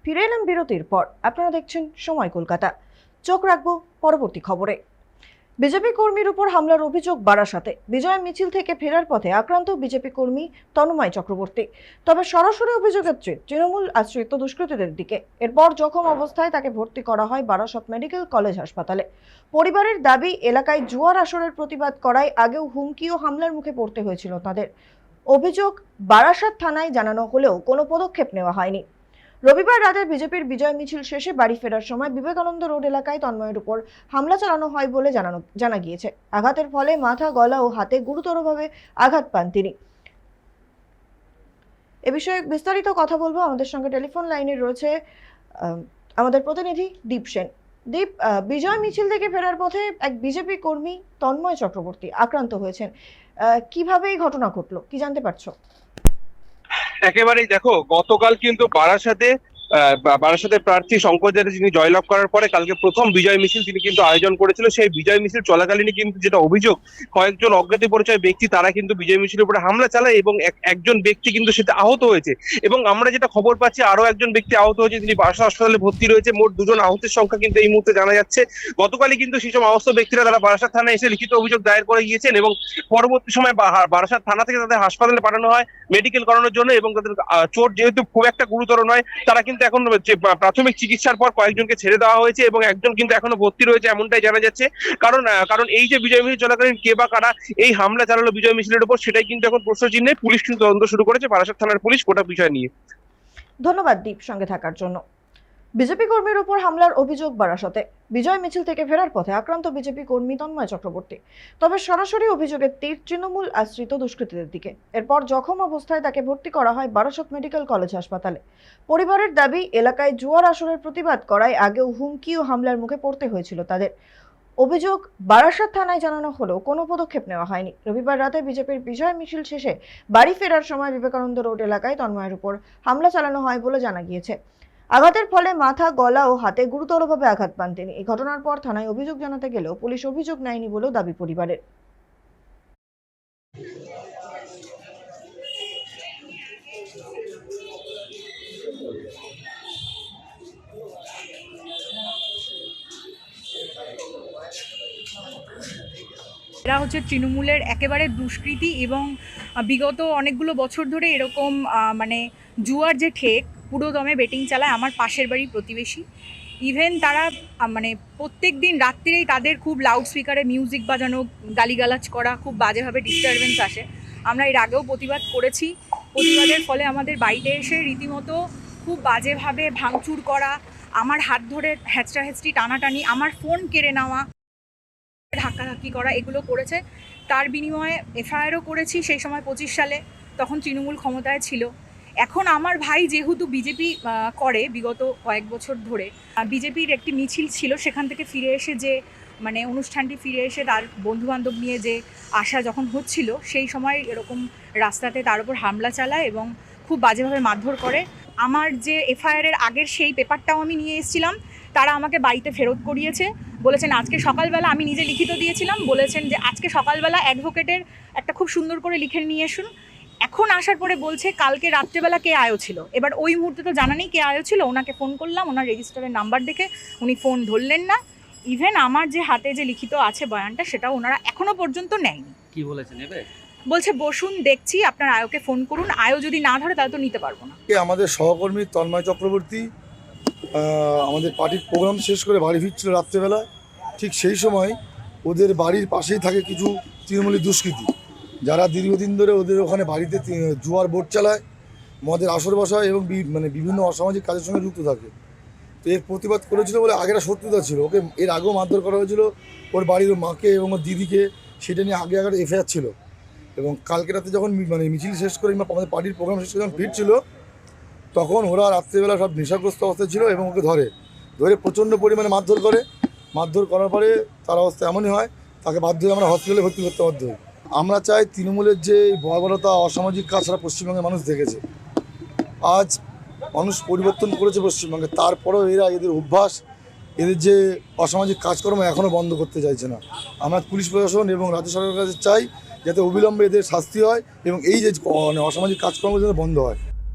ফিরে এলাম বিরতির পর। আপনারা দেখছেন সময় কলকাতা। চোখ রাখবো পরবর্তী খবরে। বিজেপি কর্মীর উপর হামলার অভিযোগ বারাসাতে। বিজয় মিছিল থেকে ফেরার পথে আক্রান্ত বিজেপি কর্মী তন্ময় চক্রবর্তী। তবে সরাসরি অভিযোগের তৃণমূল আশ্রিত দুষ্কৃতীদের দিকে। এরপর জখম অবস্থায় তাকে ভর্তি করা হয় বারাসত মেডিকেল কলেজ হাসপাতালে। পরিবারের দাবি, এলাকায় জুয়ার আসরের প্রতিবাদ করায় আগেও হুমকি ও হামলার মুখে পড়তে হয়েছিল তাদের। অভিযোগ বারাসাত থানায় জানানো হলেও কোনো পদক্ষেপ নেওয়া হয়নি। রবিবার রাতে বিজেপির বিজয় মিছিল শেষে বাড়ি ফেরার সময় বিবেকানন্দ রোড এলাকায় তন্ময়ের উপর হামলা চালানো হয় বলে জানা গিয়েছে। আঘাতের ফলে মাথা, গলা ও হাতে গুরুতরভাবে আঘাত পান তিনি। এ বিষয়ে বিস্তারিত কথা বলবো। আমাদের সঙ্গে টেলিফোন লাইনে রয়েছে আমাদের প্রতিনিধি দীপ সেন। দীপ, বিজয় মিছিল থেকে ফেরার পথে এক বিজেপি কর্মী তন্ময় চক্রবর্তী আক্রান্ত হয়েছেন। কিভাবে এই ঘটনা ঘটলো, কি জানতে পারছো? একেবারেই দেখো, গতকাল কিন্তু বারাসাতের প্রার্থী শঙ্কর চ্যাটার্জি যিনি জয়লাভ করার পরে কালকে প্রথম বিজয় মিছিল তিনি কিন্তু আয়োজন করেছিল। সেই বিজয় মিছিল চলাকালীনই কিন্তু যেটা অভিযোগ, কয়েকজন অজ্ঞাত পরিচয় ব্যক্তি তারা কিন্তু বিজয় মিছিলের উপরে হামলা চালায় এবং একজন ব্যক্তি কিন্তু সেটা আহত হয়েছে। এবং আমরা যেটা খবর পাচ্ছি, আরো একজন ব্যক্তি আহত হয়েছে, তিনি বারাসাত হাসপাতালে ভর্তি রয়েছে। মোট দুজন আহতের সংখ্যা কিন্তু এই মুহূর্তে জানা যাচ্ছে। গতকালই কিন্তু সেসব আহত ব্যক্তিরা তারা বারাসাত থানায় এসে লিখিত অভিযোগ দায়ের করে গিয়েছেন এবং পরবর্তী সময় বারাসাত থানা থেকে তাদের হাসপাতালে পাঠানো হয় মেডিকেল করানোর জন্য। এবং তাদের চোট যেহেতু খুব একটা গুরুতর নয়, তারা কিন্তু এখন প্রাথমিক চিকিৎসার পর কয়েকজনকে ছেড়ে দেওয়া হয়েছে এবং একজন কিন্তু এখনো ভর্তি রয়েছে, এমনটাই জানা যাচ্ছে। কারণ এই যে বিজয় মিছিল চলাকালীন কে বা কারা এই হামলা চালালো বিজয় মিছিলের উপর, সেটাই কিন্তু এখন প্রশ্ন চিহ্নে। পুলিশ কিন্তু তদন্ত শুরু করেছে, বারাসাত থানার পুলিশ, গোটা বিষয় নিয়ে। ধন্যবাদ দীপ সঙ্গে থাকার জন্য। বিজেপি কর্মীর উপর হামলার অভিযোগ বারাসতে। বিজয় মিছিল থেকে ফেরার পথে আক্রান্ত বিজেপি কর্মী তন্ময় চক্রবর্তী। তবে সরাসরি অভিযোগের তীর তৃণমূল আশ্রিত দুষ্কৃতীদের দিকে। এরপর জখম অবস্থায় তাকে ভর্তি করা হয় বারাসত মেডিকেল কলেজ হাসপাতালে। পরিবারের দাবি, এলাকায় জুয়ার আসরের প্রতিবাদ করায় আগেও হুমকি ও হামলার মুখে পড়তে হয়েছিল তাদের। অভিযোগ বারাসাত থানায় জানানো হলেও কোনো পদক্ষেপ নেওয়া হয়নি। রবিবার রাতে বিজেপির বিজয় মিছিল শেষে বাড়ি ফেরার সময় বিবেকানন্দ রোড এলাকায় তন্ময়ের উপর হামলা চালানো হয় বলে জানা গিয়েছে। আঘাতের ফলে মাথা, গলা ও হাতে গুরুতরভাবে আঘাত পান তিনি। এই ঘটনার পর থানায় অভিযোগ জানাতে গেলেও পুলিশ অভিযোগ নেয়নি বলেও দাবি পরিবারের। এরা হচ্ছে তৃণমূলের একেবারে দুষ্কৃতী এবং বিগত অনেকগুলো বছর ধরে এরকম মানে জুয়ার যে ঠেক, পুরো দমে বেটিং চালায়। আমার পাশের বাড়ির প্রতিবেশী, ইভেন তারা মানে প্রত্যেক দিন রাত্রিরেই তাদের খুব লাউড স্পিকারে মিউজিক বাজানো, গালিগালাজ করা, খুব বাজেভাবে ডিস্টারবেন্স আসে। আমরা এর আগেও প্রতিবাদ করেছি। প্রতিবাদের ফলে আমাদের বাড়িতে এসে রীতিমতো খুব বাজেভাবে ভাঙচুর করা, আমার হাত ধরে হ্যাচড়া হ্যাচড়ি, টানাটানি, আমার ফোন কেড়ে নেওয়া, ধাক্কাধাক্কি করা, এগুলো করেছে। তার বিনিময়ে এফআইআরও করেছি সেই সময় 25 সালে, তখন তৃণমূল ক্ষমতায় ছিল। এখন আমার ভাই যেহেতু বিজেপি করে বিগত কয়েক বছর ধরে, বিজেপির একটি মিছিল ছিল, সেখান থেকে ফিরে এসে যে মানে অনুষ্ঠানটি ফিরে এসে তার বন্ধুবান্ধব নিয়ে যে আসা যখন হচ্ছিল, সেই সময় এরকম রাস্তাতে তার উপর হামলা চালায় এবং খুব বাজেভাবে মারধর করে। আমার যে এফআইআরের আগের সেই পেপারটাও আমি নিয়ে এসেছিলাম, তারা আমাকে বাড়িতে ফেরত করিয়েছে। বলেছেন আজকে সকালবেলা, আমি নিজে লিখিত দিয়েছিলাম, বলেছেন যে আজকে সকালবেলা অ্যাডভোকেটের একটা খুব সুন্দর করে লিখে নিয়ে আসুন। এখন আসার পরে বলছে কালকে রাত্রেবেলা কে আয়ো ছিল। এবার ওই মুহূর্তে তো জানা নেই কে আয়ো ছিল। ওনাকে ফোন করলাম, ওনার রেজিস্টারের নাম্বার দেখে উনি ফোন ধরলেন না। ইভেন আমার যে হাতে যে লিখিত আছে বয়ানটা, সেটাও ওনারা এখনো পর্যন্ত নেয়নি। কি বলেছেন এবার? বলছে বসুন, দেখছি, আপনার আয়োকে ফোন করুন, আয়ো যদি না ধরে তাহলে তো নিতে পারবো না। আমাদের সহকর্মী তন্ময় চক্রবর্তী আমাদের পার্টির প্রোগ্রাম শেষ করে বাড়ি ফিরছিল রাত্রেবেলা। ঠিক সেই সময় ওদের বাড়ির পাশেই থাকে কিছু তৃণমূলী দুষ্কৃতী, যারা দীর্ঘদিন ধরে ওদের ওখানে বাড়িতে জুয়ার বোর্ড চালায়, মদের আসর বসায় এবং বিভিন্ন অসামাজিক কাজের সঙ্গে যুক্ত থাকে। তো এর প্রতিবাদ করেছিল বলে আগেরা শত্রুতা ছিল। ওকে এর আগেও মারধর করা হয়েছিল, ওর বাড়ির মাকে এবং ওর দিদিকে। সেটা নিয়ে আগে এফআইআর ছিল। এবং কালকে রাতে যখন মিছিল শেষ করে আমাদের পার্টির প্রোগ্রাম শেষ করে যখন ফিরছিল, তখন ওরা রাত্রেবেলা সব নেশাগ্রস্ত অবস্থায় ছিল এবং ওকে ধরে প্রচণ্ড পরিমাণে মারধর করে। মারধর করার পরে তার অবস্থা এমনই হয়, তাকে বাধ্য হয়ে আমরা হসপিটালে ভর্তি করতে বাধ্য হই। আমরা চাই তৃণমূলের যে ভয়াবহতা, অসামাজিক কাজ সারা পশ্চিমবঙ্গের মানুষ দেখেছে। আজ মানুষ পরিবর্তন করেছে পশ্চিমবঙ্গে, তারপরেও এদের অভ্যাস, এদের যে অসামাজিক কাজকর্ম এখনও বন্ধ করতে চাইছে না। আমরা পুলিশ প্রশাসন এবং রাজ্য সরকারের কাছে চাই যাতে অবিলম্বে এদের শাস্তি হয় এবং এই যে অসামাজিক কাজকর্ম যেন বন্ধ হয়।